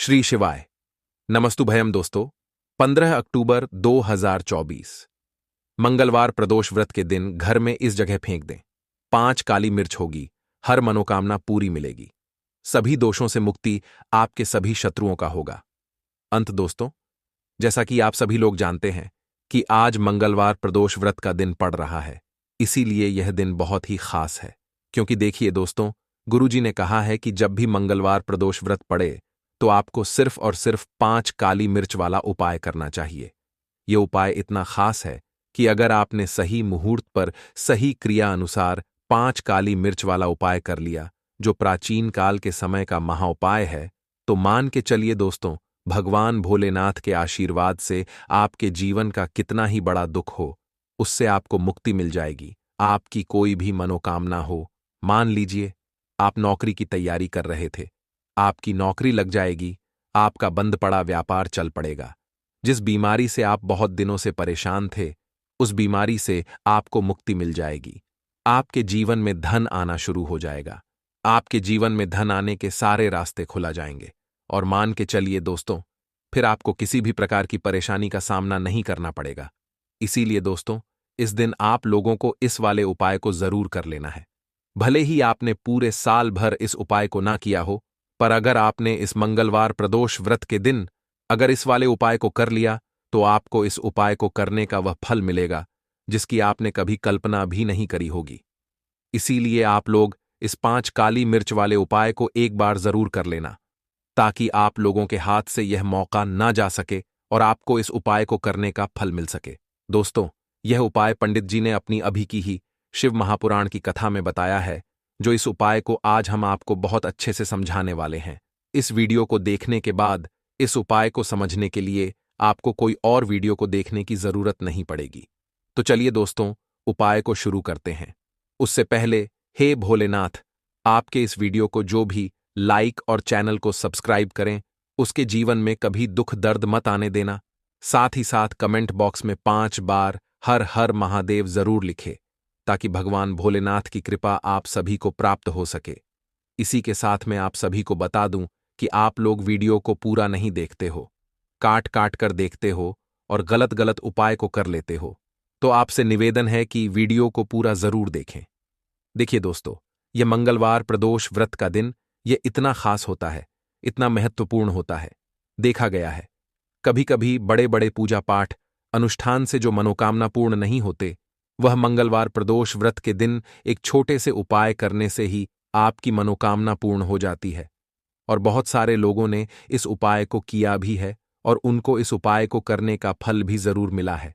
श्री शिवाय। नमस्तु भयम दोस्तों। 15 अक्टूबर 2024 मंगलवार प्रदोष व्रत के दिन घर में इस जगह फेंक दें। 5 काली मिर्च होगी, हर मनोकामना पूरी मिलेगी। सभी दोषों से मुक्ति आपके सभी शत्रुओं का होगा। अंत दोस्तों, जैसा कि आप सभी लोग जानते हैं कि आज मंगलवार प्रदोष व्रत का दिन पड़ रहा है, इसीलिए यह दिन बहुत ही खास है। क्योंकि देखिए दोस्तों, गुरुजी ने कहा है कि जब भी मंगलवार प्रदोष व्रत पड़े तो आपको सिर्फ और सिर्फ 5 काली मिर्च वाला उपाय करना चाहिए। यह उपाय इतना खास है कि अगर आपने सही मुहूर्त पर सही क्रिया अनुसार 5 काली मिर्च वाला उपाय कर लिया, जो प्राचीन काल के समय का महाउपाय है, तो मान के चलिए दोस्तों, भगवान भोलेनाथ के आशीर्वाद से आपके जीवन का कितना ही बड़ा दुख हो, उससे आपको मुक्ति मिल जाएगी। आपकी कोई भी मनोकामना हो, मान लीजिए आप नौकरी की तैयारी कर रहे थे, आपकी नौकरी लग जाएगी, आपका बंद पड़ा व्यापार चल पड़ेगा। जिस बीमारी से आप बहुत दिनों से परेशान थे, उस बीमारी से आपको मुक्ति मिल जाएगी। आपके जीवन में धन आना शुरू हो जाएगा। आपके जीवन में धन आने के सारे रास्ते खुला जाएंगे। और मान के चलिए दोस्तों, फिर आपको किसी भी प्रकार की परेशानी का सामना नहीं करना पड़ेगा। इसीलिए दोस्तों, इस दिन आप लोगों को इस वाले उपाय को जरूर कर लेना है। भले ही आपने पूरे साल भर इस उपाय को ना किया हो, पर अगर आपने इस मंगलवार प्रदोष व्रत के दिन अगर इस वाले उपाय को कर लिया, तो आपको इस उपाय को करने का वह फल मिलेगा जिसकी आपने कभी कल्पना भी नहीं करी होगी। इसीलिए आप लोग इस 5 काली मिर्च वाले उपाय को एक बार जरूर कर लेना, ताकि आप लोगों के हाथ से यह मौका ना जा सके और आपको इस उपाय को करने का फल मिल सके। दोस्तों, यह उपाय पंडित जी ने अपनी अभी की ही शिव महापुराण की कथा में बताया है, जो इस उपाय को आज हम आपको बहुत अच्छे से समझाने वाले हैं। इस वीडियो को देखने के बाद इस उपाय को समझने के लिए आपको कोई और वीडियो को देखने की जरूरत नहीं पड़ेगी। तो चलिए दोस्तों, उपाय को शुरू करते हैं। उससे पहले, हे भोलेनाथ, आपके इस वीडियो को जो भी लाइक और चैनल को सब्सक्राइब करें, उसके जीवन में कभी दुख दर्द मत आने देना। साथ ही साथ कमेंट बॉक्स में 5 बार हर हर महादेव जरूर लिखे, ताकि भगवान भोलेनाथ की कृपा आप सभी को प्राप्त हो सके। इसी के साथ मैं आप सभी को बता दूं कि आप लोग वीडियो को पूरा नहीं देखते हो, काट काट कर देखते हो और गलत गलत उपाय को कर लेते हो। तो आपसे निवेदन है कि वीडियो को पूरा जरूर देखें। देखिए दोस्तों, यह मंगलवार प्रदोष व्रत का दिन यह इतना खास होता है, इतना महत्वपूर्ण होता है। देखा गया है, कभी कभी बड़े बड़े पूजा पाठ अनुष्ठान से जो मनोकामना पूर्ण नहीं होते, वह मंगलवार प्रदोष व्रत के दिन एक छोटे से उपाय करने से ही आपकी मनोकामना पूर्ण हो जाती है। और बहुत सारे लोगों ने इस उपाय को किया भी है और उनको इस उपाय को करने का फल भी जरूर मिला है।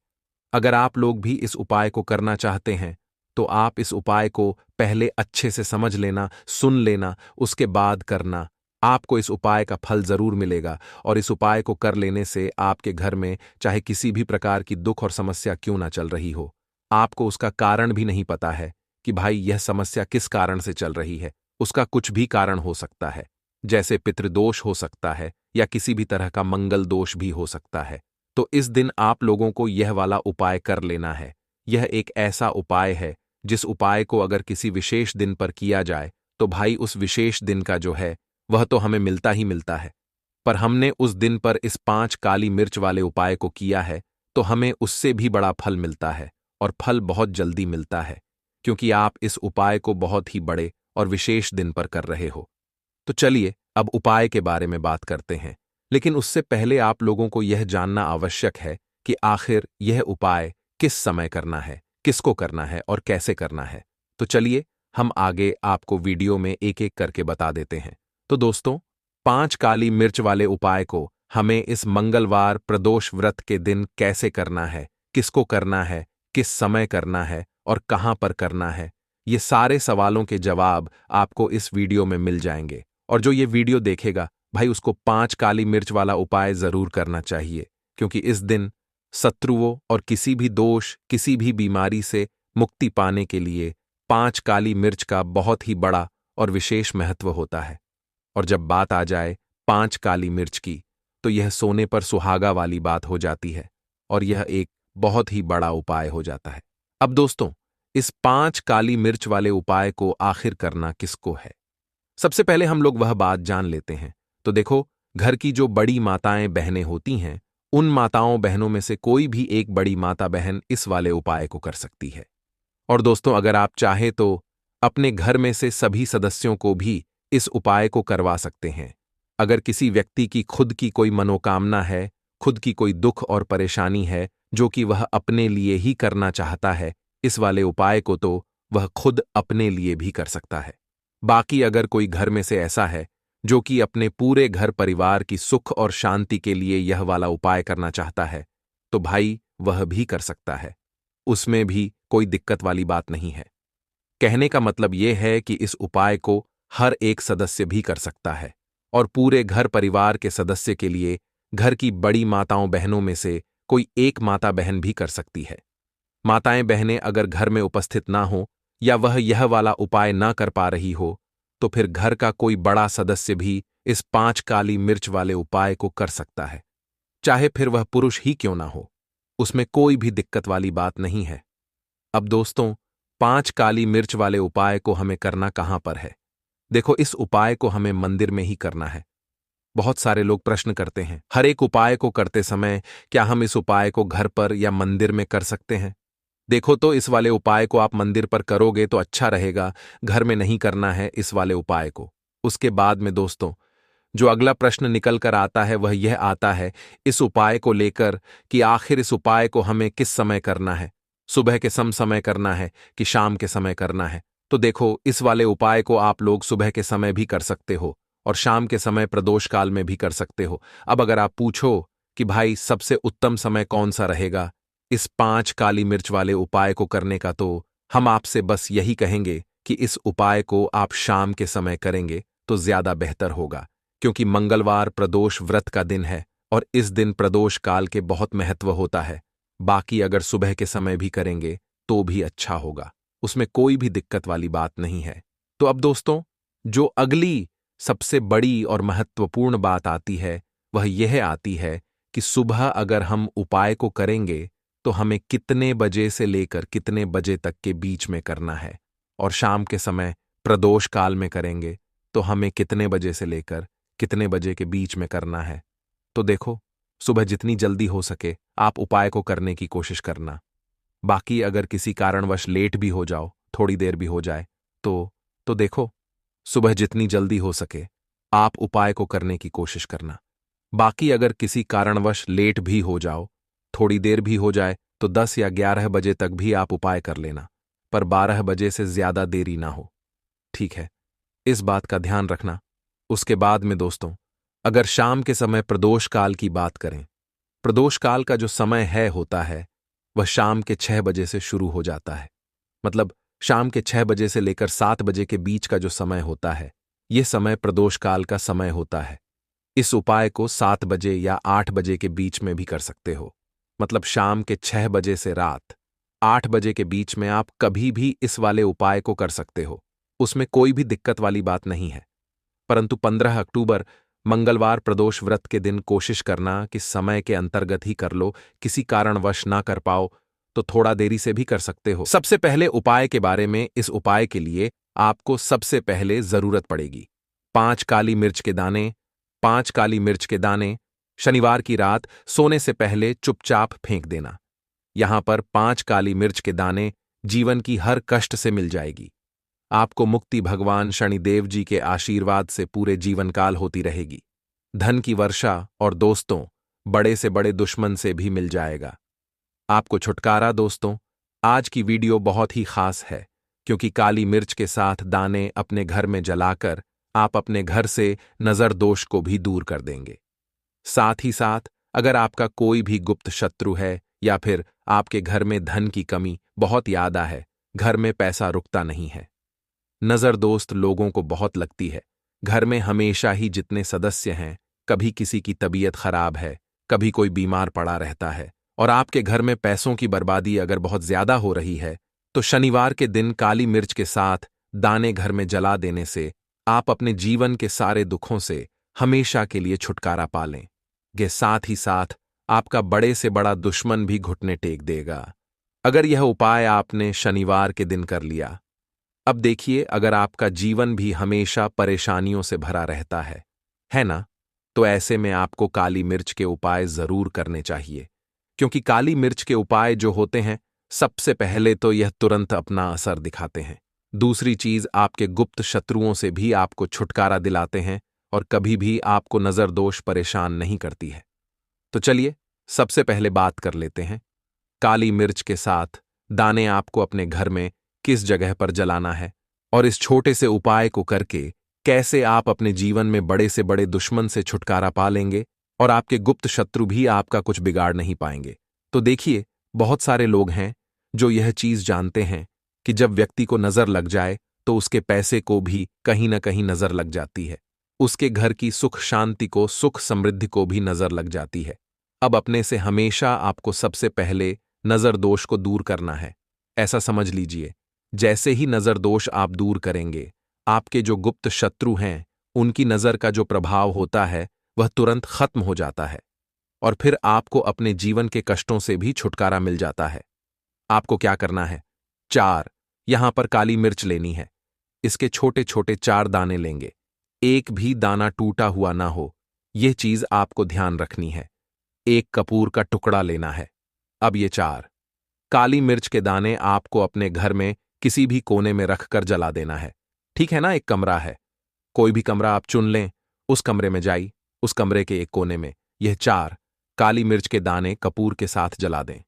अगर आप लोग भी इस उपाय को करना चाहते हैं, तो आप इस उपाय को पहले अच्छे से समझ लेना, सुन लेना, उसके बाद करना। आपको इस उपाय का फल जरूर मिलेगा और इस उपाय को कर लेने से आपके घर में चाहे किसी भी प्रकार की दुख और समस्या क्यों ना चल रही हो, आपको उसका कारण भी नहीं पता है कि भाई यह समस्या किस कारण से चल रही है, उसका कुछ भी कारण हो सकता है, जैसे पितृदोष हो सकता है या किसी भी तरह का मंगल दोष भी हो सकता है। तो इस दिन आप लोगों को यह वाला उपाय कर लेना है। यह एक ऐसा उपाय है जिस उपाय को अगर किसी विशेष दिन पर किया जाए, तो भाई उस विशेष दिन का जो है वह तो हमें मिलता ही मिलता है। पर हमने उस दिन पर इस 5 काली मिर्च वाले उपाय को किया है, तो हमें उससे भी बड़ा फल मिलता है और फल बहुत जल्दी मिलता है, क्योंकि आप इस उपाय को बहुत ही बड़े और विशेष दिन पर कर रहे हो। तो चलिए अब उपाय के बारे में बात करते हैं, लेकिन उससे पहले आप लोगों को यह जानना आवश्यक है कि आखिर यह उपाय किस समय करना है, किसको करना है और कैसे करना है। तो चलिए हम आगे आपको वीडियो में एक एक करके बता देते हैं। तो दोस्तों, 5 काली मिर्च वाले उपाय को हमें इस मंगलवार प्रदोष व्रत के दिन कैसे करना है, किसको करना है, किस समय करना है और कहां पर करना है, ये सारे सवालों के जवाब आपको इस वीडियो में मिल जाएंगे। और जो ये वीडियो देखेगा, भाई उसको 5 काली मिर्च वाला उपाय जरूर करना चाहिए, क्योंकि इस दिन शत्रुओं और किसी भी दोष, किसी भी बीमारी से मुक्ति पाने के लिए 5 काली मिर्च का बहुत ही बड़ा और विशेष महत्व होता है। और जब बात आ जाए 5 काली मिर्च की, तो यह सोने पर सुहागा वाली बात हो जाती है और यह एक बहुत ही बड़ा उपाय हो जाता है। अब दोस्तों, इस 5 काली मिर्च वाले उपाय को आखिर करना किसको है, सबसे पहले हम लोग वह बात जान लेते हैं। तो देखो, घर की जो बड़ी माताएं बहनें होती हैं, उन माताओं बहनों में से कोई भी एक बड़ी माता बहन इस वाले उपाय को कर सकती है। और दोस्तों, अगर आप चाहें तो अपने घर में से सभी सदस्यों को भी इस उपाय को करवा सकते हैं। अगर किसी व्यक्ति की खुद की कोई मनोकामना है, खुद की कोई दुख और परेशानी है जो कि वह अपने लिए ही करना चाहता है, इस वाले उपाय को तो वह खुद अपने लिए भी कर सकता है। बाकी अगर कोई घर में से ऐसा है जो कि अपने पूरे घर परिवार की सुख और शांति के लिए यह वाला उपाय करना चाहता है, तो भाई वह भी कर सकता है। उसमें भी कोई दिक्कत वाली बात नहीं है। कहने का मतलब यह है कि इस उपाय को हर एक सदस्य भी कर सकता है और पूरे घर परिवार के सदस्य के लिए घर की बड़ी माताओं बहनों में से कोई एक माता बहन भी कर सकती है। माताएं बहनें अगर घर में उपस्थित ना हो या वह यह वाला उपाय ना कर पा रही हो, तो फिर घर का कोई बड़ा सदस्य भी इस 5 काली मिर्च वाले उपाय को कर सकता है, चाहे फिर वह पुरुष ही क्यों ना हो। उसमें कोई भी दिक्कत वाली बात नहीं है। अब दोस्तों, 5 काली मिर्च वाले उपाय को हमें करना कहां पर है? देखो, इस उपाय को हमें मंदिर में ही करना है। बहुत सारे लोग प्रश्न करते हैं, हर एक उपाय को करते समय क्या हम इस उपाय को घर पर या मंदिर में कर सकते हैं? देखो, तो इस वाले उपाय को आप मंदिर पर करोगे तो अच्छा रहेगा, घर में नहीं करना है इस वाले उपाय को। उसके बाद में दोस्तों, जो अगला प्रश्न निकल कर आता है वह यह आता है इस उपाय को लेकर कि आखिर इस उपाय को हमें किस समय करना है, सुबह के समय करना है कि शाम के समय करना है? तो देखो, इस वाले उपाय को आप लोग सुबह के समय भी कर सकते हो और शाम के समय प्रदोष काल में भी कर सकते हो। अब अगर आप पूछो कि भाई सबसे उत्तम समय कौन सा रहेगा इस 5 काली मिर्च वाले उपाय को करने का, तो हम आपसे बस यही कहेंगे कि इस उपाय को आप शाम के समय करेंगे तो ज्यादा बेहतर होगा, क्योंकि मंगलवार प्रदोष व्रत का दिन है और इस दिन प्रदोष काल के बहुत महत्व होता है। बाकी अगर सुबह के समय भी करेंगे तो भी अच्छा होगा, उसमें कोई भी दिक्कत वाली बात नहीं है। तो अब दोस्तों, जो अगली सबसे बड़ी और महत्वपूर्ण बात आती है वह यह आती है कि सुबह अगर हम उपाय को करेंगे तो हमें कितने बजे से लेकर कितने बजे तक के बीच में करना है, और शाम के समय प्रदोष काल में करेंगे तो हमें कितने बजे से लेकर कितने बजे के बीच में करना है। तो देखो, सुबह जितनी जल्दी हो सके आप उपाय को करने की कोशिश करना। बाकी अगर किसी कारणवश लेट भी हो जाओ, थोड़ी देर भी हो जाए, तो देखो, सुबह जितनी जल्दी हो सके आप उपाय को करने की कोशिश करना। बाकी अगर किसी कारणवश लेट भी हो जाओ, थोड़ी देर भी हो जाए, तो 10 या 11 बजे तक भी आप उपाय कर लेना, पर 12 बजे से ज्यादा देरी ना हो। ठीक है, इस बात का ध्यान रखना। उसके बाद में दोस्तों, अगर शाम के समय प्रदोष काल की बात करें, प्रदोष काल का जो समय होता है वह शाम के 6 बजे से शुरू हो जाता है। मतलब शाम के 6 बजे से लेकर 7 बजे के बीच का जो समय होता है, यह समय प्रदोष काल का समय होता है। इस उपाय को 7 बजे या 8 बजे के बीच में भी कर सकते हो। मतलब शाम के 6 बजे से रात 8 बजे के बीच में आप कभी भी इस वाले उपाय को कर सकते हो, उसमें कोई भी दिक्कत वाली बात नहीं है। परंतु 15 अक्टूबर मंगलवार प्रदोष व्रत के दिन कोशिश करना कि समय के अंतर्गत ही कर लो, किसी कारणवश ना कर पाओ तो थोड़ा देरी से भी कर सकते हो। सबसे पहले उपाय के बारे में, इस उपाय के लिए आपको सबसे पहले जरूरत पड़ेगी 5 काली मिर्च के दाने। 5 काली मिर्च के दाने शनिवार की रात सोने से पहले चुपचाप फेंक देना। यहां पर 5 काली मिर्च के दाने जीवन की हर कष्ट से मिल जाएगी। आपको मुक्ति भगवान शनिदेव जी के आशीर्वाद से पूरे जीवन काल होती रहेगी। धन की वर्षा और दोस्तों, बड़े से बड़े दुश्मन से भी मिल जाएगा आपको छुटकारा। दोस्तों, आज की वीडियो बहुत ही खास है, क्योंकि काली मिर्च के साथ दाने अपने घर में जलाकर आप अपने घर से नजर दोष को भी दूर कर देंगे। साथ ही साथ अगर आपका कोई भी गुप्त शत्रु है या फिर आपके घर में धन की कमी बहुत ज्यादा है, घर में पैसा रुकता नहीं है, नजर दोस्त लोगों को बहुत लगती है, घर में हमेशा ही जितने सदस्य हैं, कभी किसी की तबीयत खराब है, कभी कोई बीमार पड़ा रहता है, और आपके घर में पैसों की बर्बादी अगर बहुत ज्यादा हो रही है, तो शनिवार के दिन काली मिर्च के साथ दाने घर में जला देने से आप अपने जीवन के सारे दुखों से हमेशा के लिए छुटकारा पा लें। के साथ ही साथ आपका बड़े से बड़ा दुश्मन भी घुटने टेक देगा अगर यह उपाय आपने शनिवार के दिन कर लिया। अब देखिए, अगर आपका जीवन भी हमेशा परेशानियों से भरा रहता है ना, तो ऐसे में आपको काली मिर्च के उपाय जरूर करने चाहिए, क्योंकि काली मिर्च के उपाय जो होते हैं, सबसे पहले तो यह तुरंत अपना असर दिखाते हैं। दूसरी चीज, आपके गुप्त शत्रुओं से भी आपको छुटकारा दिलाते हैं और कभी भी आपको नजर दोष परेशान नहीं करती है। तो चलिए सबसे पहले बात कर लेते हैं, काली मिर्च के साथ दाने आपको अपने घर में किस जगह पर जलाना है और इस छोटे से उपाय को करके कैसे आप अपने जीवन में बड़े से बड़े दुश्मन से छुटकारा पा लेंगे और आपके गुप्त शत्रु भी आपका कुछ बिगाड़ नहीं पाएंगे। तो देखिए, बहुत सारे लोग हैं जो यह चीज जानते हैं कि जब व्यक्ति को नजर लग जाए तो उसके पैसे को भी कहीं ना कहीं नजर लग जाती है, उसके घर की सुख शांति को, सुख समृद्धि को भी नजर लग जाती है। अब अपने से हमेशा आपको सबसे पहले नजर दोष को दूर करना है। ऐसा समझ लीजिए, जैसे ही नजर दोष आप दूर करेंगे, आपके जो गुप्त शत्रु हैं उनकी नजर का जो प्रभाव होता है वह तुरंत खत्म हो जाता है और फिर आपको अपने जीवन के कष्टों से भी छुटकारा मिल जाता है। आपको क्या करना है, 4 यहां पर काली मिर्च लेनी है। इसके छोटे छोटे 4 दाने लेंगे, एक भी दाना टूटा हुआ ना हो, यह चीज आपको ध्यान रखनी है। एक कपूर का टुकड़ा लेना है। अब ये 4 काली मिर्च के दाने आपको अपने घर में किसी भी कोने में रखकर जला देना है। ठीक है ना, एक कमरा है, कोई भी कमरा आप चुन लें, उस कमरे में जाइए, उस कमरे के एक कोने में यह 4 काली मिर्च के दाने कपूर के साथ जला दें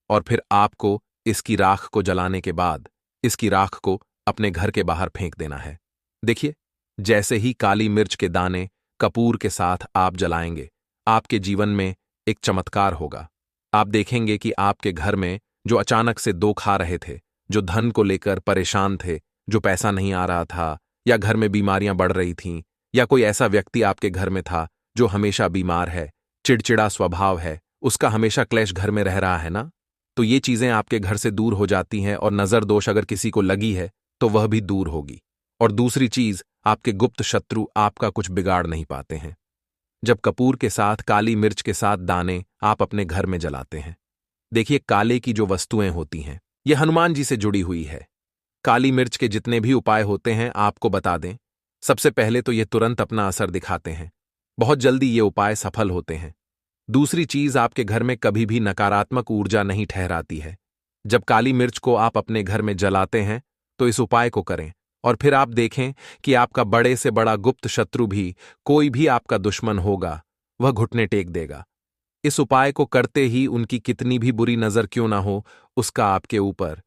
और फिर आपको इसकी राख को जलाने के बाद इसकी राख को अपने घर के बाहर फेंक देना है। देखिए, जैसे ही काली मिर्च के दाने कपूर के साथ आप जलाएंगे, आपके जीवन में एक चमत्कार होगा। आप देखेंगे कि आपके घर में जो अचानक से दुख खा रहे थे, जो धन को लेकर परेशान थे, जो पैसा नहीं आ रहा था, या घर में बीमारियां बढ़ रही थीं, या कोई ऐसा व्यक्ति आपके घर में था जो हमेशा बीमार है, चिड़चिड़ा स्वभाव है, उसका हमेशा क्लेश घर में रह रहा है ना, तो ये चीजें आपके घर से दूर हो जाती हैं और नजर दोष अगर किसी को लगी है तो वह भी दूर होगी। और दूसरी चीज, आपके गुप्त शत्रु आपका कुछ बिगाड़ नहीं पाते हैं। जब कपूर के साथ काली मिर्च के साथ दाने आप अपने घर में जलाते हैं, देखिए काले की जो वस्तुएं होती हैं यह हनुमान जी से जुड़ी हुई है। काली मिर्च के जितने भी उपाय होते हैं आपको बता दें, सबसे पहले तो ये तुरंत अपना असर दिखाते हैं, बहुत जल्दी ये उपाय सफल होते हैं। दूसरी चीज, आपके घर में कभी भी नकारात्मक ऊर्जा नहीं ठहराती है। जब काली मिर्च को आप अपने घर में जलाते हैं तो इस उपाय को करें और फिर आप देखें कि आपका बड़े से बड़ा गुप्त शत्रु भी, कोई भी आपका दुश्मन होगा, वह घुटने टेक देगा। इस उपाय को करते ही उनकी कितनी भी बुरी नजर क्यों ना हो, उसका आपके ऊपर,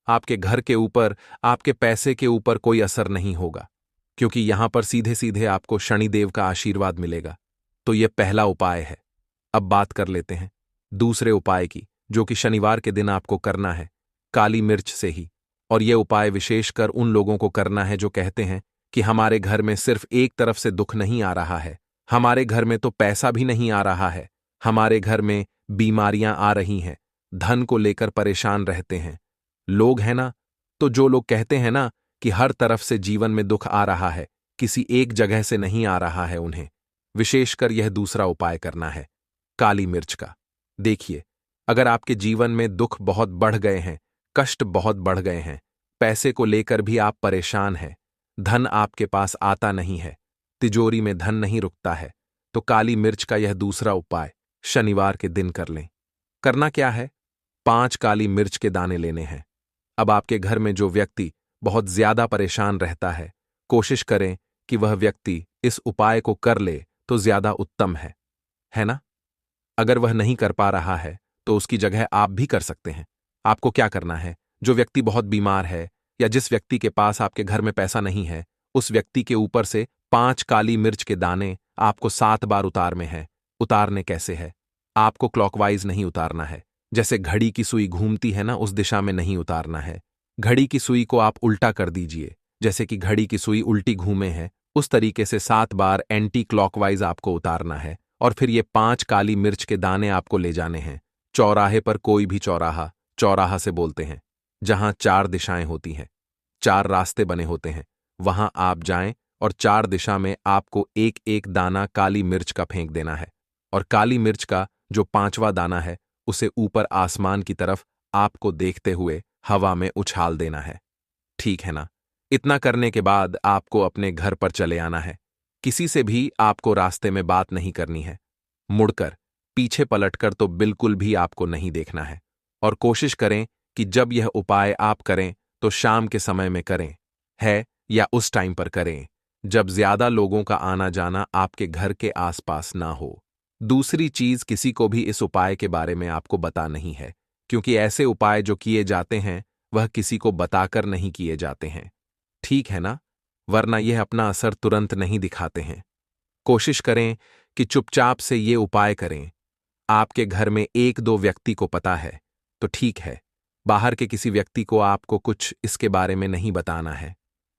आपके घर के ऊपर, आपके पैसे के ऊपर कोई असर नहीं होगा, क्योंकि यहां पर सीधे सीधे आपको शनिदेव का आशीर्वाद मिलेगा। तो यह पहला उपाय है। अब बात कर लेते हैं दूसरे उपाय की, जो कि शनिवार के दिन आपको करना है काली मिर्च से ही। और यह उपाय विशेषकर उन लोगों को करना है जो कहते हैं कि हमारे घर में सिर्फ एक तरफ से दुख नहीं आ रहा है, हमारे घर में तो पैसा भी नहीं आ रहा है, हमारे घर में बीमारियां आ रही हैं, धन को लेकर परेशान रहते हैं लोग, है ना। तो जो लोग कहते हैं ना कि हर तरफ से जीवन में दुख आ रहा है, किसी एक जगह से नहीं आ रहा है, उन्हें विशेषकर यह दूसरा उपाय करना है काली मिर्च का। देखिए, अगर आपके जीवन में दुख बहुत बढ़ गए हैं, कष्ट बहुत बढ़ गए हैं, पैसे को लेकर भी आप परेशान हैं, धन आपके पास आता नहीं है, तिजोरी में धन नहीं रुकता है, तो काली मिर्च का यह दूसरा उपाय शनिवार के दिन कर लें। करना क्या है, 5 काली मिर्च के दाने लेने हैं। अब आपके घर में जो व्यक्ति बहुत ज्यादा परेशान रहता है, कोशिश करें कि वह व्यक्ति इस उपाय को कर ले तो ज्यादा उत्तम है ना। अगर वह नहीं कर पा रहा है तो उसकी जगह आप भी कर सकते हैं। आपको क्या करना है, जो व्यक्ति बहुत बीमार है या जिस व्यक्ति के पास आपके घर में पैसा नहीं है, उस व्यक्ति के ऊपर से 5 काली मिर्च के दाने आपको 7 बार उतारने हैं। उतारने कैसे है, आपको क्लॉकवाइज नहीं उतारना है, जैसे घड़ी की सुई घूमती है ना, उस दिशा में नहीं उतारना है। घड़ी की सुई को आप उल्टा कर दीजिए, जैसे कि घड़ी की सुई उल्टी घूमे है, उस तरीके से 7 बार एंटी क्लॉकवाइज आपको उतारना है। और फिर ये 5 काली मिर्च के दाने आपको ले जाने हैं चौराहे पर, कोई भी चौराहा, चौराहा से बोलते हैं जहां 4 दिशाएं होती हैं, 4 रास्ते बने होते हैं, वहां आप जाएं और 4 दिशा में आपको एक एक दाना काली मिर्च का फेंक देना है। और काली मिर्च का जो 5वां दाना है उसे ऊपर आसमान की तरफ आपको देखते हुए हवा में उछाल देना है। ठीक है ना। इतना करने के बाद आपको अपने घर पर चले आना है। किसी से भी आपको रास्ते में बात नहीं करनी है। मुड़कर, पीछे पलटकर तो बिल्कुल भी आपको नहीं देखना है। और कोशिश करें कि जब यह उपाय आप करें तो शाम के समय में करें, है या उस टाइम पर करें जब ज्यादा लोगों का आना जाना आपके घर के आसपास ना हो। दूसरी चीज, किसी को भी इस उपाय के बारे में आपको बता नहीं है, क्योंकि ऐसे उपाय जो किए जाते हैं वह किसी को बताकर नहीं किए जाते हैं। ठीक है ना? वरना यह अपना असर तुरंत नहीं दिखाते हैं। कोशिश करें कि चुपचाप से ये उपाय करें। आपके घर में एक दो व्यक्ति को पता है तो ठीक है, बाहर के किसी व्यक्ति को आपको कुछ इसके बारे में नहीं बताना है।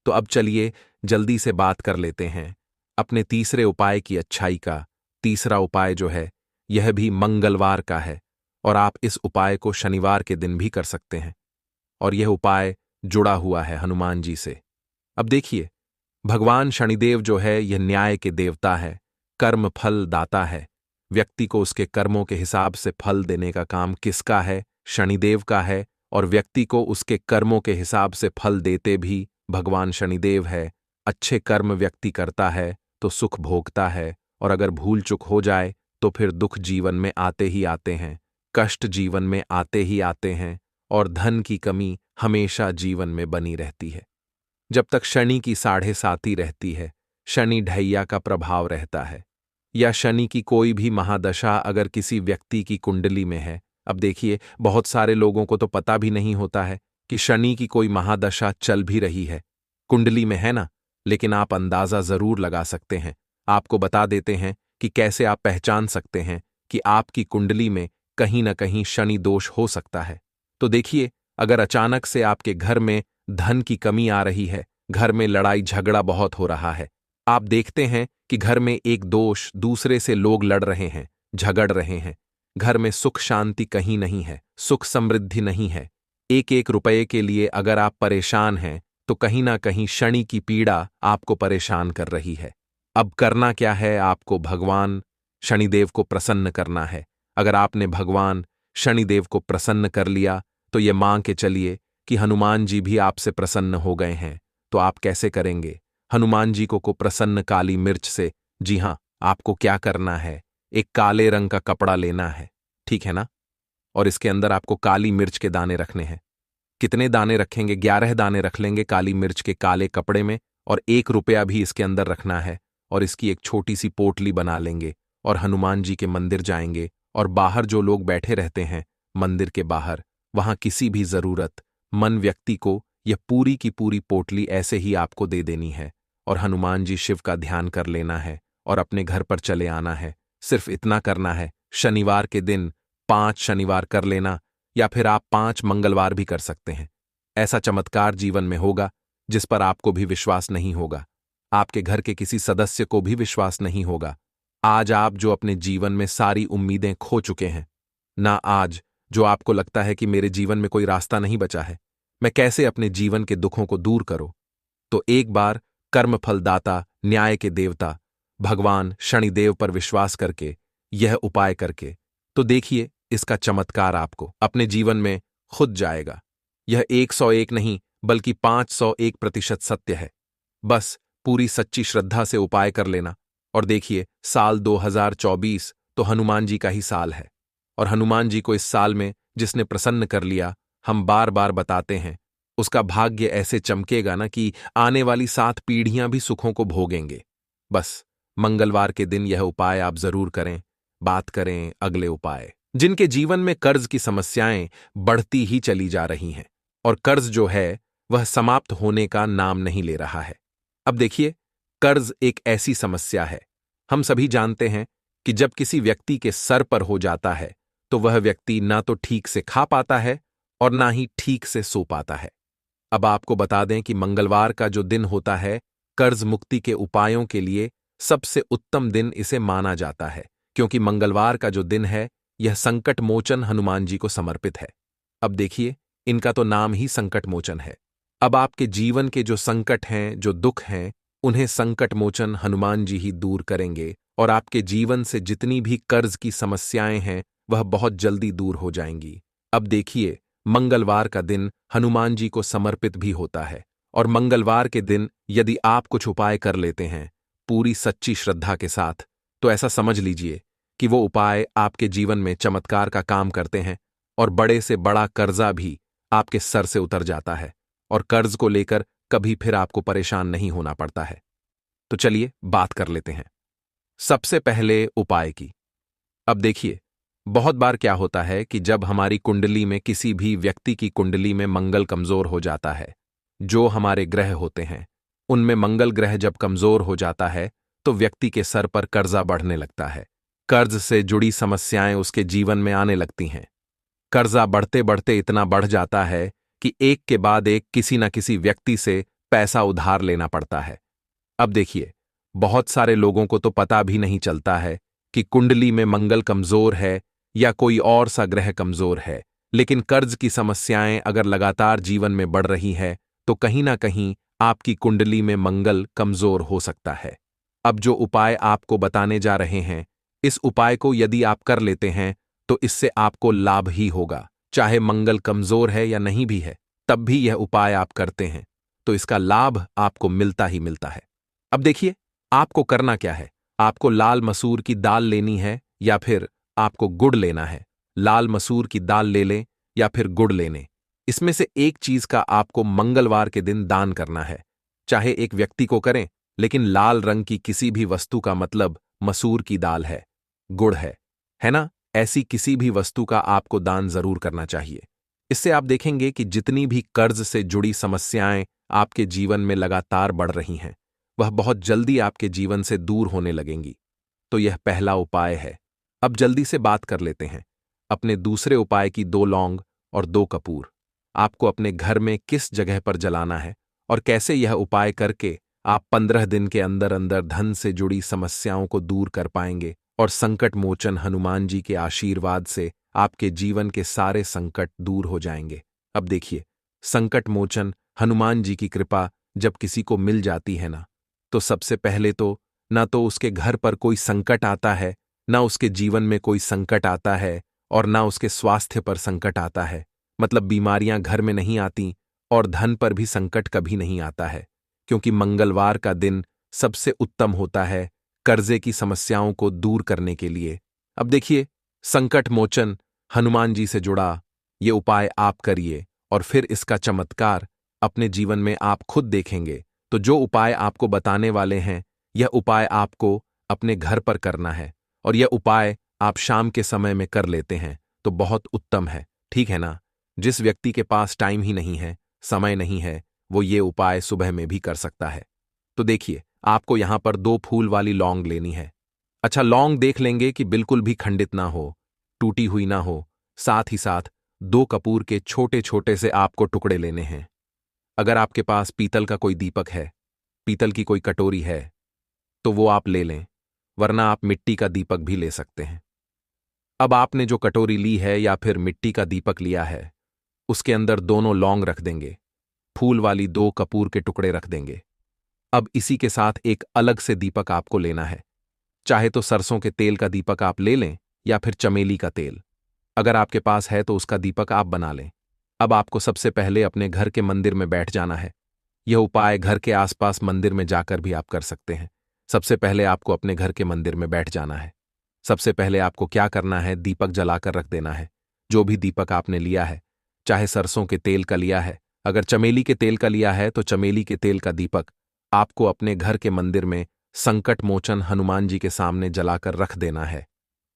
तो अब चलिए जल्दी से बात कर लेते हैं अपने तीसरे उपाय की अच्छाई का। तीसरा उपाय जो है यह भी मंगलवार का है, और आप इस उपाय को शनिवार के दिन भी कर सकते हैं। और यह उपाय जुड़ा हुआ है हनुमान जी से। अब देखिए, भगवान शनिदेव जो है यह न्याय के देवता है, कर्म फल दाता है। व्यक्ति को उसके कर्मों के हिसाब से फल देने का काम किसका है? शनिदेव का है। और व्यक्ति को उसके कर्मों के हिसाब से फल देते भी भगवान शनिदेव है। अच्छे कर्म व्यक्ति करता है तो सुख भोगता है, और अगर भूल चूक हो जाए तो फिर दुख जीवन में आते ही आते हैं, कष्ट जीवन में आते ही आते हैं, और धन की कमी हमेशा जीवन में बनी रहती है। जब तक शनि की 7.5 रहती है, शनि ढैया का प्रभाव रहता है, या शनि की कोई भी महादशा अगर किसी व्यक्ति की कुंडली में है। अब देखिए, बहुत सारे लोगों को तो पता भी नहीं होता है कि शनि की कोई महादशा चल भी रही है, कुंडली में है ना, लेकिन आप अंदाजा जरूर लगा सकते हैं। आपको बता देते हैं कि कैसे आप पहचान सकते हैं कि आपकी कुंडली में कहीं ना कहीं शनि दोष हो सकता है। तो देखिए, अगर अचानक से आपके घर में धन की कमी आ रही है, घर में लड़ाई झगड़ा बहुत हो रहा है, आप देखते हैं कि घर में एक दोष दूसरे से लोग लड़ रहे हैं, झगड़ रहे हैं, घर में सुख शांति कहीं नहीं है, सुख समृद्धि नहीं है, एक एक रुपये के लिए अगर आप परेशान हैं तो कहीं ना कहीं शनि की पीड़ा आपको परेशान कर रही है। अब करना क्या है? आपको भगवान शनिदेव को प्रसन्न करना है। अगर आपने भगवान शनिदेव को प्रसन्न कर लिया तो ये मान के चलिए कि हनुमान जी भी आपसे प्रसन्न हो गए हैं। तो आप कैसे करेंगे हनुमान जी को प्रसन्न? काली मिर्च से। जी हां, आपको क्या करना है, एक काले रंग का कपड़ा लेना है, ठीक है ना? और इसके अंदर आपको काली मिर्च के दाने रखने हैं। कितने दाने रखेंगे? 11 दाने रख लेंगे काली मिर्च के काले कपड़े में, और 1 रुपया भी इसके अंदर रखना है। और इसकी एक छोटी सी पोटली बना लेंगे और हनुमान जी के मंदिर जाएंगे, और बाहर जो लोग बैठे रहते हैं मंदिर के बाहर, वहां किसी भी जरूरतमंद व्यक्ति को यह पूरी की पूरी पोटली ऐसे ही आपको दे देनी है। और हनुमान जी शिव का ध्यान कर लेना है और अपने घर पर चले आना है। सिर्फ इतना करना है। शनिवार के दिन 5 शनिवार कर लेना, या फिर आप 5 मंगलवार भी कर सकते हैं। ऐसा चमत्कार जीवन में होगा जिस पर आपको भी विश्वास नहीं होगा, आपके घर के किसी सदस्य को भी विश्वास नहीं होगा। आज आप जो अपने जीवन में सारी उम्मीदें खो चुके हैं ना, आज जो आपको लगता है कि मेरे जीवन में कोई रास्ता नहीं बचा है, मैं कैसे अपने जीवन के दुखों को दूर करूं, तो एक बार कर्मफलदाता न्याय के देवता भगवान शनिदेव पर विश्वास करके यह उपाय करके तो देखिए, इसका चमत्कार आपको अपने जीवन में खुद जाएगा। यह 101 नहीं बल्कि 501% सत्य है। बस पूरी सच्ची श्रद्धा से उपाय कर लेना, और देखिए, साल 2024 तो हनुमान जी का ही साल है। और हनुमान जी को इस साल में जिसने प्रसन्न कर लिया, हम बार बार बताते हैं, उसका भाग्य ऐसे चमकेगा ना कि आने वाली 7 पीढ़ियां भी सुखों को भोगेंगे। बस मंगलवार के दिन यह उपाय आप जरूर करें। बात करें अगले उपाय, जिनके जीवन में कर्ज की समस्याएं बढ़ती ही चली जा रही हैं, और कर्ज जो है वह समाप्त होने का नाम नहीं ले रहा है। अब देखिए, कर्ज एक ऐसी समस्या है, हम सभी जानते हैं कि जब किसी व्यक्ति के सर पर हो जाता है तो वह व्यक्ति ना तो ठीक से खा पाता है और ना ही ठीक से सो पाता है। अब आपको बता दें कि मंगलवार का जो दिन होता है, कर्ज मुक्ति के उपायों के लिए सबसे उत्तम दिन इसे माना जाता है, क्योंकि मंगलवार का जो दिन है यह संकट मोचन हनुमान जी को समर्पित है। अब देखिए, इनका तो नाम ही संकट मोचन है। अब आपके जीवन के जो संकट हैं, जो दुख हैं, उन्हें संकट मोचन हनुमान जी ही दूर करेंगे, और आपके जीवन से जितनी भी कर्ज की समस्याएं हैं वह बहुत जल्दी दूर हो जाएंगी। अब देखिए, मंगलवार का दिन हनुमान जी को समर्पित भी होता है, और मंगलवार के दिन यदि आप कुछ उपाय कर लेते हैं पूरी सच्ची श्रद्धा के साथ, तो ऐसा समझ लीजिए कि वो उपाय आपके जीवन में चमत्कार का काम करते हैं और बड़े से बड़ा कर्जा भी आपके सर से उतर जाता है और कर्ज को लेकर कभी फिर आपको परेशान नहीं होना पड़ता है। तो चलिए बात कर लेते हैं सबसे पहले उपाय की। अब देखिए, बहुत बार क्या होता है कि जब हमारी कुंडली में किसी भी व्यक्ति की कुंडली में मंगल कमजोर हो जाता है, जो हमारे ग्रह होते हैं उनमें मंगल ग्रह जब कमजोर हो जाता है तो व्यक्ति के सर पर कर्जा बढ़ने लगता है। कर्ज से जुड़ी समस्याएं उसके जीवन में आने लगती हैं। कर्जा बढ़ते बढ़ते इतना बढ़ जाता है कि एक के बाद एक किसी न किसी व्यक्ति से पैसा उधार लेना पड़ता है। अब देखिए, बहुत सारे लोगों को तो पता भी नहीं चलता है कि कुंडली में मंगल कमजोर है या कोई और सा ग्रह कमजोर है, लेकिन कर्ज की समस्याएं अगर लगातार जीवन में बढ़ रही है तो कहीं ना कहीं आपकी कुंडली में मंगल कमजोर हो सकता है। अब जो उपाय आपको बताने जा रहे हैं, इस उपाय को यदि आप कर लेते हैं तो इससे आपको लाभ ही होगा। चाहे मंगल कमजोर है या नहीं भी है, तब भी यह उपाय आप करते हैं तो इसका लाभ आपको मिलता ही मिलता है। अब देखिए, आपको करना क्या है। आपको लाल मसूर की दाल लेनी है या फिर आपको गुड़ लेना है। लाल मसूर की दाल ले लें या फिर गुड़ लेने, इसमें से एक चीज का आपको मंगलवार के दिन दान करना है। चाहे एक व्यक्ति को करें, लेकिन लाल रंग की किसी भी वस्तु का मतलब मसूर की दाल है, गुड़ है ना? ऐसी किसी भी वस्तु का आपको दान जरूर करना चाहिए। इससे आप देखेंगे कि जितनी भी कर्ज से जुड़ी समस्याएं आपके जीवन में लगातार बढ़ रही हैं, वह बहुत जल्दी आपके जीवन से दूर होने लगेंगी। तो यह पहला उपाय है। अब जल्दी से बात कर लेते हैं अपने दूसरे उपाय की। 2 लौंग और 2 कपूर आपको अपने घर में किस जगह पर जलाना है और कैसे यह उपाय करके आप 15 दिन के अंदर अंदर धन से जुड़ी समस्याओं को दूर कर पाएंगे और संकट मोचन हनुमान जी के आशीर्वाद से आपके जीवन के सारे संकट दूर हो जाएंगे। अब देखिए, संकट मोचन हनुमान जी की कृपा जब किसी को मिल जाती है ना, तो सबसे पहले तो ना तो उसके घर पर कोई संकट आता है, ना उसके जीवन में कोई संकट आता है और ना उसके स्वास्थ्य पर संकट आता है। मतलब बीमारियां घर में नहीं आती और धन पर भी संकट कभी नहीं आता है, क्योंकि मंगलवार का दिन सबसे उत्तम होता है कर्जे की समस्याओं को दूर करने के लिए। अब देखिए, संकट मोचन हनुमान जी से जुड़ा ये उपाय आप करिए और फिर इसका चमत्कार अपने जीवन में आप खुद देखेंगे। तो जो उपाय आपको बताने वाले हैं, यह उपाय आपको अपने घर पर करना है और यह उपाय आप शाम के समय में कर लेते हैं तो बहुत उत्तम है, ठीक है ना? जिस व्यक्ति के पास टाइम ही नहीं है, समय नहीं है, वो ये उपाय सुबह में भी कर सकता है। तो देखिए, आपको यहां पर 2 फूल वाली लौंग लेनी है। अच्छा, लौंग देख लेंगे कि बिल्कुल भी खंडित ना हो, टूटी हुई ना हो। साथ ही साथ 2 कपूर के छोटे छोटे से आपको टुकड़े लेने हैं। अगर आपके पास पीतल का कोई दीपक है, पीतल की कोई कटोरी है, तो वो आप ले लें, वरना आप मिट्टी का दीपक भी ले सकते हैं। अब आपने जो कटोरी ली है या फिर मिट्टी का दीपक लिया है, उसके अंदर दोनों लौंग रख देंगे, फूल वाली 2 कपूर के टुकड़े रख देंगे। अब इसी के साथ एक अलग से दीपक आपको लेना है। चाहे तो सरसों के तेल का दीपक आप ले लें या फिर चमेली का तेल, अगर आपके पास है तो उसका दीपक आप बना लें। अब आपको सबसे पहले अपने घर के मंदिर में बैठ जाना है। यह उपाय घर के आसपास मंदिर में जाकर भी आप कर सकते हैं। सबसे पहले आपको अपने घर के मंदिर में बैठ जाना है। सबसे पहले आपको क्या करना है, दीपक जलाकर रख देना है। जो भी दीपक आपने लिया है, चाहे सरसों के तेल का लिया है, अगर चमेली के तेल का लिया है तो चमेली के तेल का दीपक आपको अपने घर के मंदिर में संकट मोचन हनुमान जी के सामने जलाकर रख देना है।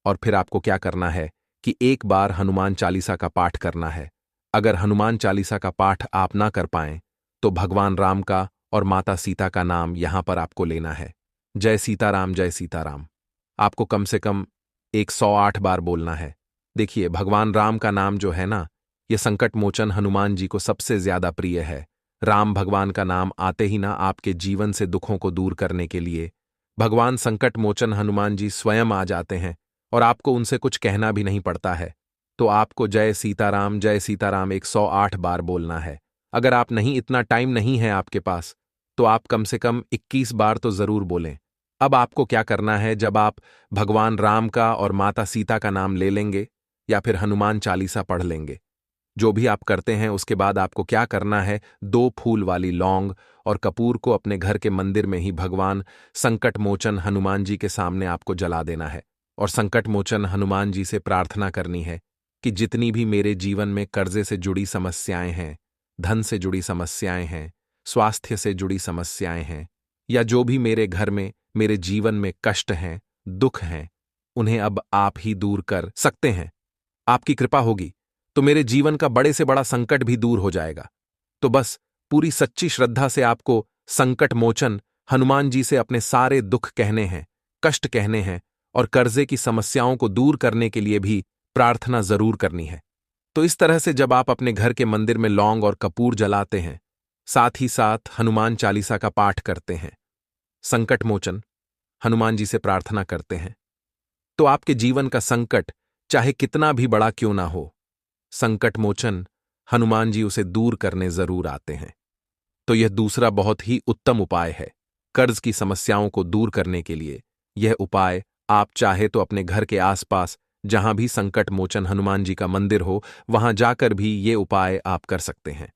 और फिर आपको क्या करना है कि एक बार हनुमान चालीसा का पाठ करना है। अगर हनुमान चालीसा का पाठ आप ना कर पाएं तो भगवान राम का और माता सीता का नाम यहां पर आपको लेना है। जय सीताराम, जय सीताराम आपको कम से कम 108 बार बोलना है। देखिए, भगवान राम का नाम जो है ना, यह संकट मोचन हनुमान जी को सबसे ज्यादा प्रिय है। राम भगवान का नाम आते ही ना आपके जीवन से दुखों को दूर करने के लिए भगवान संकट मोचन हनुमान जी स्वयं आ जाते हैं और आपको उनसे कुछ कहना भी नहीं पड़ता है। तो आपको जय सीताराम 108 बार बोलना है। अगर आप नहीं, इतना टाइम नहीं है आपके पास, तो आप कम से कम 21 बार तो जरूर बोलें। अब आपको क्या करना है, जब आप भगवान राम का और माता सीता का नाम ले लेंगे या फिर हनुमान चालीसा पढ़ लेंगे, जो भी आप करते हैं उसके बाद आपको क्या करना है, 2 फूल वाली लौंग और कपूर को अपने घर के मंदिर में ही भगवान संकट मोचन हनुमान जी के सामने आपको जला देना है और संकट मोचन हनुमान जी से प्रार्थना करनी है कि जितनी भी मेरे जीवन में कर्जे से जुड़ी समस्याएं हैं, धन से जुड़ी समस्याएं हैं, स्वास्थ्य से जुड़ी समस्याएं हैं, या जो भी मेरे घर में मेरे जीवन में कष्ट हैं, दुख हैं, उन्हें अब आप ही दूर कर सकते हैं। आपकी कृपा होगी तो मेरे जीवन का बड़े से बड़ा संकट भी दूर हो जाएगा। तो बस पूरी सच्ची श्रद्धा से आपको संकट मोचन हनुमान जी से अपने सारे दुख कहने हैं, कष्ट कहने हैं और कर्जे की समस्याओं को दूर करने के लिए भी प्रार्थना जरूर करनी है। तो इस तरह से जब आप अपने घर के मंदिर में लौंग और कपूर जलाते हैं, साथ ही साथ हनुमान चालीसा का पाठ करते हैं, संकट मोचन हनुमान जी से प्रार्थना करते हैं, तो आपके जीवन का संकट चाहे कितना भी बड़ा क्यों ना हो, संकट मोचन हनुमान जी उसे दूर करने जरूर आते हैं। तो यह दूसरा बहुत ही उत्तम उपाय है कर्ज की समस्याओं को दूर करने के लिए। यह उपाय आप चाहे तो अपने घर के आसपास जहां भी संकट मोचन हनुमान जी का मंदिर हो वहां जाकर भी ये उपाय आप कर सकते हैं।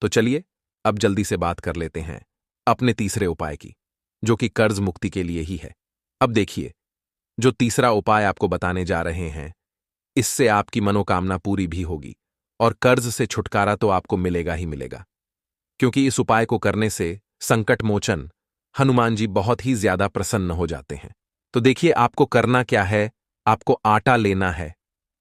तो चलिए अब जल्दी से बात कर लेते हैं अपने तीसरे उपाय की, जो कि कर्ज मुक्ति के लिए ही है। अब देखिए, जो तीसरा उपाय आपको बताने जा रहे हैं, इससे आपकी मनोकामना पूरी भी होगी और कर्ज से छुटकारा तो आपको मिलेगा ही मिलेगा, क्योंकि इस उपाय को करने से संकट मोचन हनुमान जी बहुत ही ज्यादा प्रसन्न हो जाते हैं। तो देखिए आपको करना क्या है, आपको आटा लेना है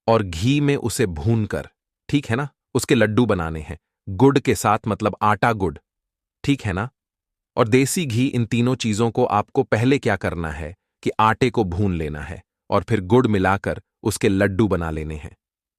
और घी में उसे भूनकर, ठीक है ना, उसके लड्डू बनाने हैं, गुड़ के साथ, मतलब आटा गुड़, ठीक है ना, और देसी घी। इन तीनों चीजों को आपको पहले क्या करना है कि आटे को भून लेना है और फिर गुड़ मिलाकर उसके लड्डू बना लेने हैं।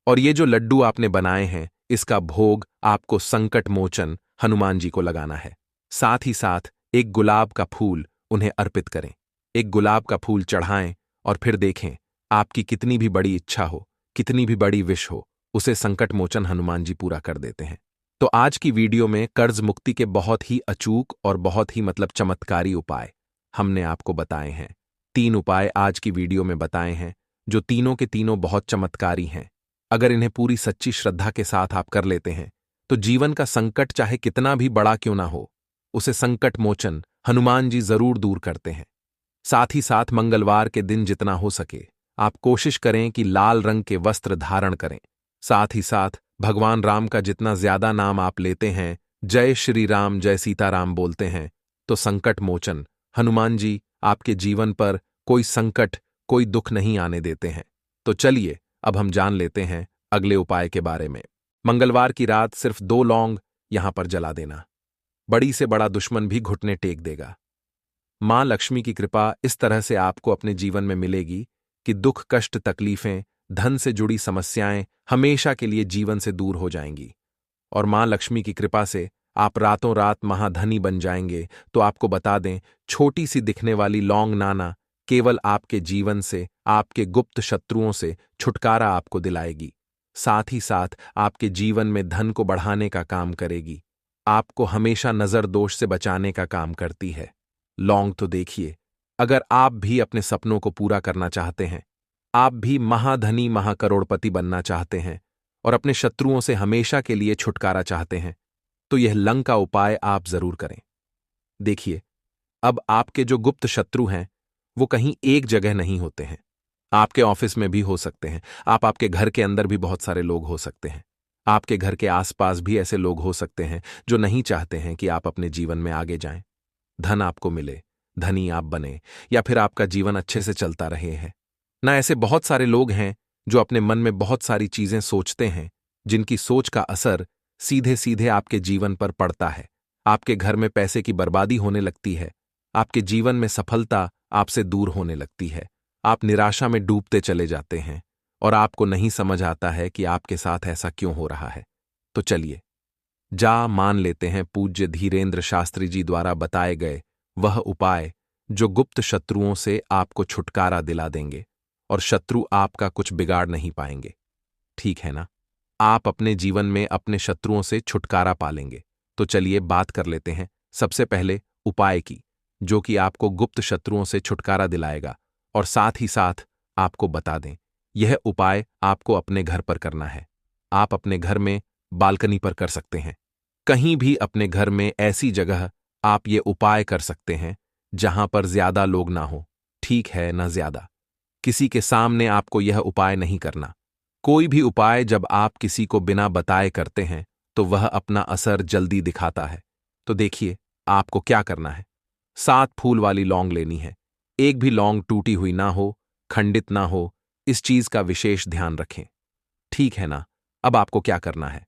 और ये जो लड्डू आपने बनाए हैं, इसका भोग आपको संकट मोचन हनुमान जी को लगाना है। साथ ही साथ एक गुलाब का फूल उन्हें अर्पित करें, एक गुलाब का फूल चढ़ाएं और फिर देखें आपकी कितनी भी बड़ी इच्छा हो, कितनी भी बड़ी विश हो, उसे संकट मोचन हनुमान जी पूरा कर देते हैं। तो आज की वीडियो में कर्ज मुक्ति के बहुत ही अचूक और बहुत ही चमत्कारी उपाय हमने आपको बताए हैं। 3 उपाय आज की वीडियो में बताए हैं, जो तीनों के तीनों बहुत चमत्कारी हैं। अगर इन्हें पूरी सच्ची श्रद्धा के साथ आप कर लेते हैं तो जीवन का संकट चाहे कितना भी बड़ा क्यों ना हो, उसे संकट मोचन हनुमान जी जरूर दूर करते हैं। साथ ही साथ मंगलवार के दिन जितना हो सके आप कोशिश करें कि लाल रंग के वस्त्र धारण करें। साथ ही साथ भगवान राम का जितना ज्यादा नाम आप लेते हैं, जय श्री राम जय सीताराम बोलते हैं, तो संकट मोचन हनुमान जी आपके जीवन पर कोई संकट, कोई दुख नहीं आने देते हैं। तो चलिए अब हम जान लेते हैं अगले उपाय के बारे में। मंगलवार की रात सिर्फ 2 लौंग यहां पर जला देना, बड़ी से बड़ा दुश्मन भी घुटने टेक देगा। मां लक्ष्मी की कृपा इस तरह से आपको अपने जीवन में मिलेगी कि दुख, कष्ट, तकलीफें, धन से जुड़ी समस्याएं हमेशा के लिए जीवन से दूर हो जाएंगी और मां लक्ष्मी की कृपा से आप रातों रात महाधनी बन जाएंगे। तो आपको बता दें, छोटी सी दिखने वाली लौंग नाना केवल आपके जीवन से, आपके गुप्त शत्रुओं से छुटकारा आपको दिलाएगी। साथ ही साथ आपके जीवन में धन को बढ़ाने का काम करेगी, आपको हमेशा नजर दोष से बचाने का काम करती है। लौंग तो देखिए, अगर आप भी अपने सपनों को पूरा करना चाहते हैं, आप भी महाधनी महाकरोड़पति बनना चाहते हैं और अपने शत्रुओं से हमेशा के लिए छुटकारा चाहते हैं, तो यह लंग का उपाय आप जरूर करें। देखिए, अब आपके जो गुप्त शत्रु हैं वो कहीं एक जगह नहीं होते हैं, आपके ऑफिस में भी हो सकते हैं, आपके घर के अंदर भी बहुत सारे लोग हो सकते हैं, आपके घर के आसपास भी ऐसे लोग हो सकते हैं जो नहीं चाहते हैं कि आप अपने जीवन में आगे जाएं, धन आपको मिले, धनी आप बने, या फिर आपका जीवन अच्छे से चलता रहे हैं ना। ऐसे बहुत सारे लोग हैं जो अपने मन में बहुत सारी चीजें सोचते हैं, जिनकी सोच का असर सीधे सीधे आपके जीवन पर पड़ता है। आपके घर में पैसे की बर्बादी होने लगती है, आपके जीवन में सफलता आपसे दूर होने लगती है, आप निराशा में डूबते चले जाते हैं और आपको नहीं समझ आता है कि आपके साथ ऐसा क्यों हो रहा है। तो चलिए मान लेते हैं पूज्य धीरेन्द्र शास्त्री जी द्वारा बताए गए वह उपाय जो गुप्त शत्रुओं से आपको छुटकारा दिला देंगे और शत्रु आपका कुछ बिगाड़ नहीं पाएंगे, ठीक है ना। आप अपने जीवन में अपने शत्रुओं से छुटकारा पालेंगे। तो चलिए बात कर लेते हैं सबसे पहले उपाय की, जो कि आपको गुप्त शत्रुओं से छुटकारा दिलाएगा। और साथ ही साथ आपको बता दें, यह उपाय आपको अपने घर पर करना है। आप अपने घर में बालकनी पर कर सकते हैं। कहीं भी अपने घर में ऐसी जगह आप ये उपाय कर सकते हैं जहां पर ज्यादा लोग ना हो, ठीक है ना ज्यादा। किसी के सामने आपको यह उपाय नहीं करना। कोई भी उपाय जब आप किसी को बिना बताए करते हैं तो वह अपना असर जल्दी दिखाता है। तो देखिए, आपको क्या करना है। 7 फूल वाली लौंग लेनी है। एक भी लौंग टूटी हुई ना हो, खंडित ना हो, इस चीज का विशेष ध्यान रखें। ठीक है ना। अब आपको क्या करना है।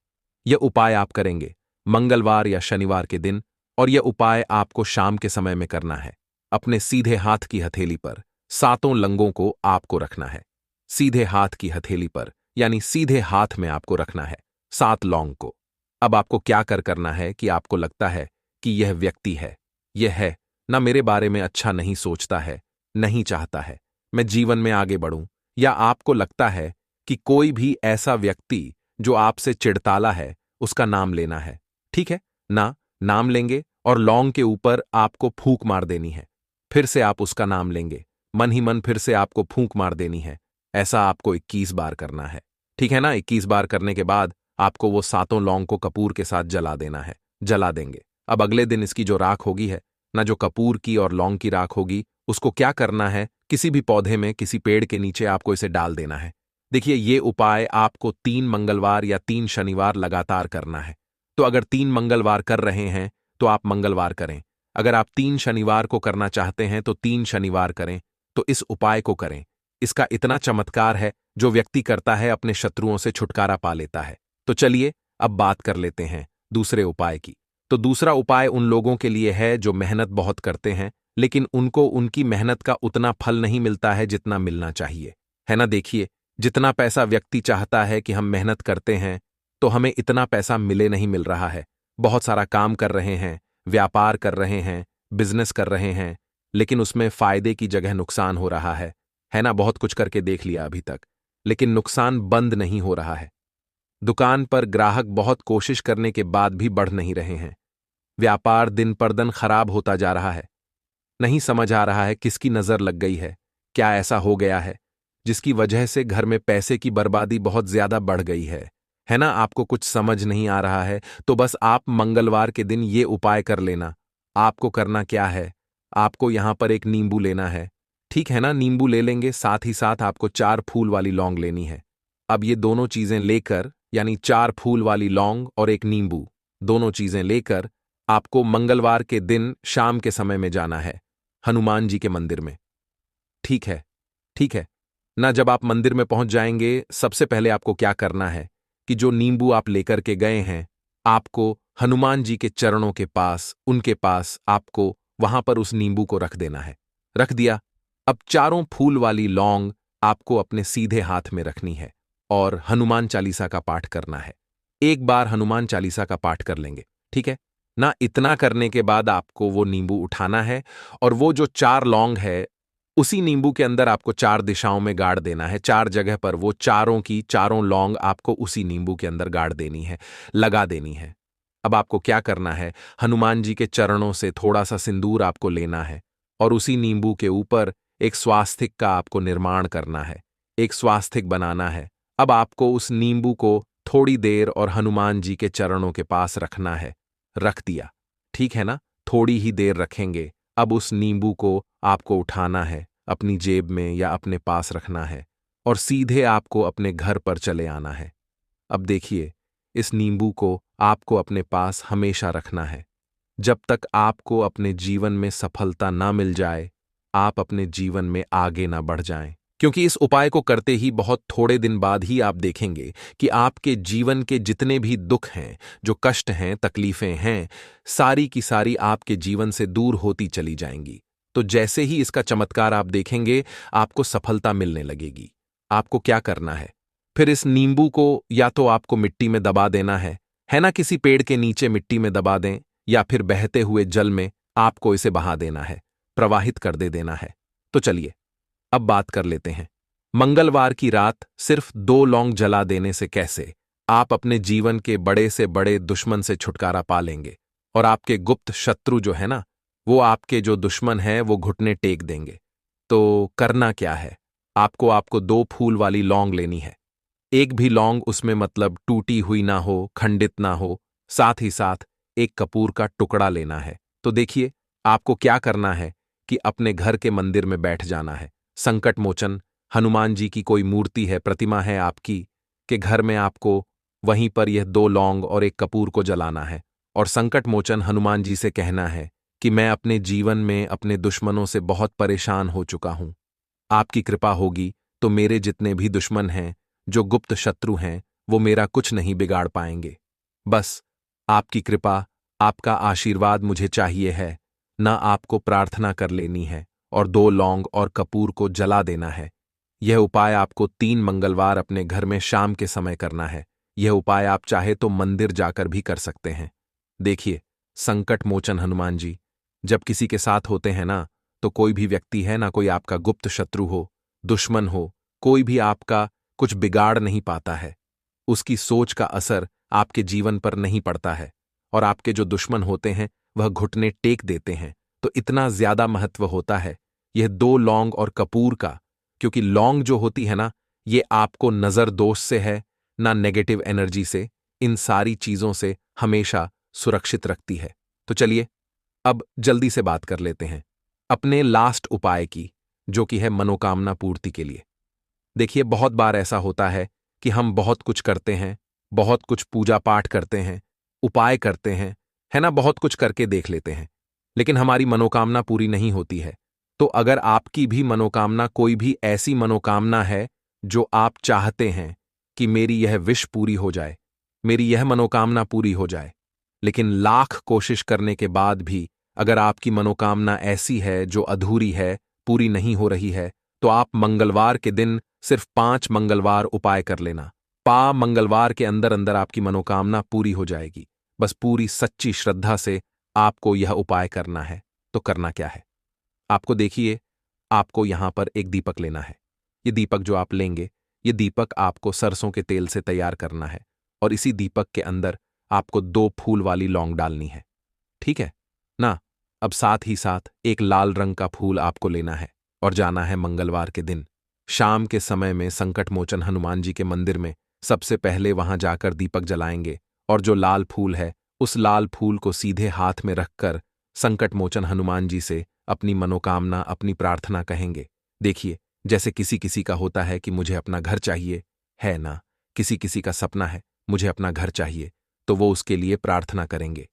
यह उपाय आप करेंगे मंगलवार या शनिवार के दिन, और यह उपाय आपको शाम के समय में करना है। अपने सीधे हाथ की हथेली पर 7 लंगों को आपको रखना है। सीधे हाथ की हथेली पर, यानी सीधे हाथ में आपको रखना है 7 लौंग को। अब आपको क्या करना है कि आपको लगता है कि यह व्यक्ति है, यह है ना, मेरे बारे में अच्छा नहीं सोचता है, नहीं चाहता है मैं जीवन में आगे बढ़ूं, या आपको लगता है कि कोई भी ऐसा व्यक्ति जो आपसे चिढ़ताला है, उसका नाम लेना है। ठीक है ना। नाम लेंगे और लौंग के ऊपर आपको फूंक मार देनी है। फिर से आप उसका नाम लेंगे, मन ही मन फिर से आपको फूंक मार देनी है। ऐसा आपको 21 बार करना है। ठीक है ना। 21 बार करने के बाद आपको वो 7 लौंग को कपूर के साथ जला देना है। जला देंगे। अब अगले दिन इसकी जो राख होगी है ना, जो कपूर की और लौंग की राख होगी, उसको क्या करना है, किसी भी पौधे में, किसी पेड़ के नीचे आपको इसे डाल देना है। देखिए, ये उपाय आपको 3 मंगलवार या 3 शनिवार लगातार करना है। तो अगर 3 मंगलवार कर रहे हैं तो आप मंगलवार करें। अगर आप 3 शनिवार को करना चाहते हैं तो 3 शनिवार करें। तो इस उपाय को करें। इसका इतना चमत्कार है, जो व्यक्ति करता है अपने शत्रुओं से छुटकारा पा लेता है। तो चलिए अब बात कर लेते हैं दूसरे उपाय की। तो दूसरा उपाय उन लोगों के लिए है जो मेहनत बहुत करते हैं, लेकिन उनको उनकी मेहनत का उतना फल नहीं मिलता है जितना मिलना चाहिए, है ना। देखिए, जितना पैसा व्यक्ति चाहता है कि हम मेहनत करते हैं, तो हमें इतना पैसा मिले नहीं मिल रहा है। बहुत सारा काम कर रहे हैं, व्यापार कर रहे हैं, बिजनेस कर रहे हैं, लेकिन उसमें फायदे की जगह नुकसान हो रहा है ना। बहुत कुछ करके देख लिया अभी तक, लेकिन नुकसान बंद नहीं हो रहा है। दुकान पर ग्राहक बहुत कोशिश करने के बाद भी बढ़ नहीं रहे हैं। व्यापार दिन पर दिन खराब होता जा रहा है। नहीं समझ आ रहा है किसकी नजर लग गई है, क्या ऐसा हो गया है जिसकी वजह से घर में पैसे की बर्बादी बहुत ज्यादा बढ़ गई है ना। आपको कुछ समझ नहीं आ रहा है तो बस आप मंगलवार के दिन ये उपाय कर लेना। आपको करना क्या है, आपको यहां पर एक नींबू लेना है। ठीक है ना। नींबू ले लेंगे, साथ ही साथ आपको 4 फूल वाली लौंग लेनी है। अब ये दोनों चीजें लेकर, यानी 4 फूल वाली लौंग और एक नींबू, दोनों चीजें लेकर आपको मंगलवार के दिन शाम के समय में जाना है हनुमान जी के मंदिर में। ठीक है। ठीक है ना। जब आप मंदिर में पहुंच जाएंगे, सबसे पहले आपको क्या करना है कि जो नींबू आप लेकर के गए हैं, आपको हनुमान जी के चरणों के पास, उनके पास आपको वहां पर उस नींबू को रख देना है। रख दिया। अब 4 फूल वाली लौंग आपको अपने सीधे हाथ में रखनी है और हनुमान चालीसा का पाठ करना है। एक बार हनुमान चालीसा का पाठ कर लेंगे, ठीक है ना। इतना करने के बाद आपको वो नींबू उठाना है और वो जो 4 लौंग है, उसी नींबू के अंदर आपको 4 दिशाओं में गाड़ देना है। 4 जगह पर वो चारों की चारों लौंग आपको उसी नींबू के अंदर गाड़ देनी है, लगा देनी है। अब आपको क्या करना है, हनुमान जी के चरणों से थोड़ा सा सिंदूर आपको लेना है और उसी नींबू के ऊपर एक स्वास्तिक का आपको निर्माण करना है, एक स्वास्तिक बनाना है। अब आपको उस नींबू को थोड़ी देर और हनुमान जी के चरणों के पास रखना है। रख दिया, ठीक है ना। थोड़ी ही देर रखेंगे। अब उस नींबू को आपको उठाना है, अपनी जेब में या अपने पास रखना है और सीधे आपको अपने घर पर चले आना है। अब देखिए, इस नींबू को आपको अपने पास हमेशा रखना है। जब तक आपको अपने जीवन में सफलता ना मिल जाए, आप अपने जीवन में आगे ना बढ़ जाएं। क्योंकि इस उपाय को करते ही बहुत थोड़े दिन बाद ही आप देखेंगे कि आपके जीवन के जितने भी दुख हैं, जो कष्ट हैं, तकलीफें हैं, सारी की सारी आपके जीवन से दूर होती चली जाएंगी। तो जैसे ही इसका चमत्कार आप देखेंगे, आपको सफलता मिलने लगेगी। आपको क्या करना है, फिर इस नींबू को या तो आपको मिट्टी में दबा देना है ना, किसी पेड़ के नीचे मिट्टी में दबा दें, या फिर बहते हुए जल में आपको इसे बहा देना है, प्रवाहित कर देना है। तो चलिए अब बात कर लेते हैं मंगलवार की रात सिर्फ 2 लौंग जला देने से कैसे आप अपने जीवन के बड़े से बड़े दुश्मन से छुटकारा पा लेंगे और आपके गुप्त शत्रु जो है ना, वो आपके जो दुश्मन है वो घुटने टेक देंगे। तो करना क्या है, आपको 2 फूल वाली लौंग लेनी है। एक भी लौंग उसमें मतलब टूटी हुई ना हो, खंडित ना हो, साथ ही साथ एक कपूर का टुकड़ा लेना है। तो देखिए, आपको क्या करना है कि अपने घर के मंदिर में बैठ जाना है। संकट मोचन हनुमान जी की कोई मूर्ति है, प्रतिमा है आपकी, के घर में आपको वहीं पर यह 2 लौंग और एक कपूर को जलाना है और संकट मोचन हनुमान जी से कहना है कि मैं अपने जीवन में अपने दुश्मनों से बहुत परेशान हो चुका हूं। आपकी कृपा होगी तो मेरे जितने भी दुश्मन हैं, जो गुप्त शत्रु हैं, वो मेरा कुछ नहीं बिगाड़ पाएंगे। बस आपकी कृपा, आपका आशीर्वाद मुझे चाहिए है, ना आपको प्रार्थना कर लेनी है और 2 लौंग और कपूर को जला देना है। यह उपाय आपको 3 मंगलवार अपने घर में शाम के समय करना है। यह उपाय आप चाहे तो मंदिर जाकर भी कर सकते हैं। देखिए, संकट मोचन हनुमान जी जब किसी के साथ होते हैं ना, तो कोई भी व्यक्ति है ना, कोई आपका गुप्त शत्रु हो, दुश्मन हो, कोई भी आपका कुछ बिगाड़ नहीं पाता है। उसकी सोच का असर आपके जीवन पर नहीं पड़ता है और आपके जो दुश्मन होते हैं वह घुटने टेक देते हैं। तो इतना ज्यादा महत्व होता है यह 2 लौंग और कपूर का, क्योंकि लौंग जो होती है ना, ये आपको नजर दोष से है ना नेगेटिव एनर्जी से, इन सारी चीजों से हमेशा सुरक्षित रखती है। तो चलिए अब जल्दी से बात कर लेते हैं अपने लास्ट उपाय की, जो कि है मनोकामना पूर्ति के लिए। देखिए, बहुत बार ऐसा होता है कि हम बहुत कुछ करते हैं, बहुत कुछ पूजा पाठ करते हैं, उपाय करते हैं, है ना, बहुत कुछ करके देख लेते हैं, लेकिन हमारी मनोकामना पूरी नहीं होती है। तो अगर आपकी भी मनोकामना, कोई भी ऐसी मनोकामना है जो आप चाहते हैं कि मेरी यह विश पूरी हो जाए, मेरी यह मनोकामना पूरी हो जाए, लेकिन लाख कोशिश करने के बाद भी अगर आपकी मनोकामना ऐसी है जो अधूरी है, पूरी नहीं हो रही है, तो आप मंगलवार के दिन सिर्फ 5 मंगलवार उपाय कर लेना। मंगलवार के अंदर अंदर आपकी मनोकामना पूरी हो जाएगी। बस पूरी सच्ची श्रद्धा से आपको यह उपाय करना है। तो करना क्या है? आपको देखिए, आपको यहां पर एक दीपक लेना है। ये दीपक जो आप लेंगे, ये दीपक आपको सरसों के तेल से तैयार करना है और इसी दीपक के अंदर आपको 2 फूल वाली लौंग डालनी है। ठीक है ना? अब साथ ही साथ एक लाल रंग का फूल आपको लेना है और जाना है मंगलवार के दिन शाम के समय में संकट मोचन हनुमान जी के मंदिर में। सबसे पहले वहां जाकर दीपक जलाएंगे और जो लाल फूल है, उस लाल फूल को सीधे हाथ में रखकर संकट मोचन हनुमान जी से अपनी मनोकामना, अपनी प्रार्थना कहेंगे। देखिए, जैसे किसी किसी का होता है कि मुझे अपना घर चाहिए, है ना, किसी किसी का सपना है मुझे अपना घर चाहिए, तो वो उसके लिए प्रार्थना करेंगे।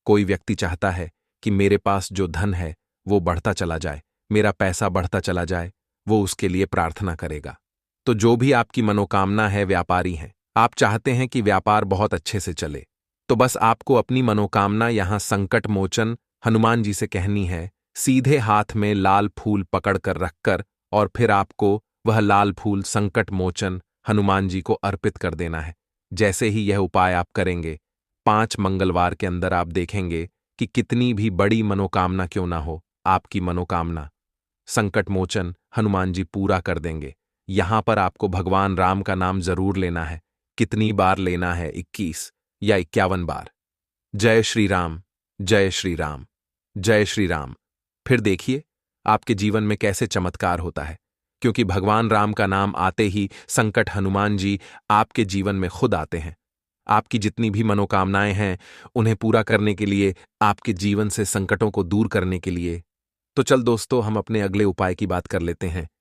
कोई व्यक्ति चाहता है कि मेरे पास जो धन है वो बढ़ता चला जाए, मेरा पैसा बढ़ता चला जाए, वो उसके लिए प्रार्थना करेगा। तो जो भी आपकी मनोकामना है, व्यापारी हैं, आप चाहते हैं कि व्यापार बहुत अच्छे से चले, तो बस आपको अपनी मनोकामना यहां संकट मोचन हनुमान जी से कहनी है, सीधे हाथ में लाल फूल पकड़कर रखकर, और फिर आपको वह लाल फूल संकट मोचन हनुमान जी को अर्पित कर देना है। जैसे ही यह उपाय आप करेंगे, 5 मंगलवार के अंदर आप देखेंगे कि कितनी भी बड़ी मनोकामना क्यों ना हो, आपकी मनोकामना संकट मोचन हनुमान जी पूरा कर देंगे। यहां पर आपको भगवान राम का नाम जरूर लेना है। कितनी बार लेना है? 21 या 51 बार। जय श्री राम, जय श्री राम, जय श्री राम। फिर देखिए आपके जीवन में कैसे चमत्कार होता है, क्योंकि भगवान राम का नाम आते ही संकट हनुमान जी आपके जीवन में खुद आते हैं। आपकी जितनी भी मनोकामनाएं हैं, उन्हें पूरा करने के लिए, आपके जीवन से संकटों को दूर करने के लिए। तो चल दोस्तों, हम अपने अगले उपाय की बात कर लेते हैं।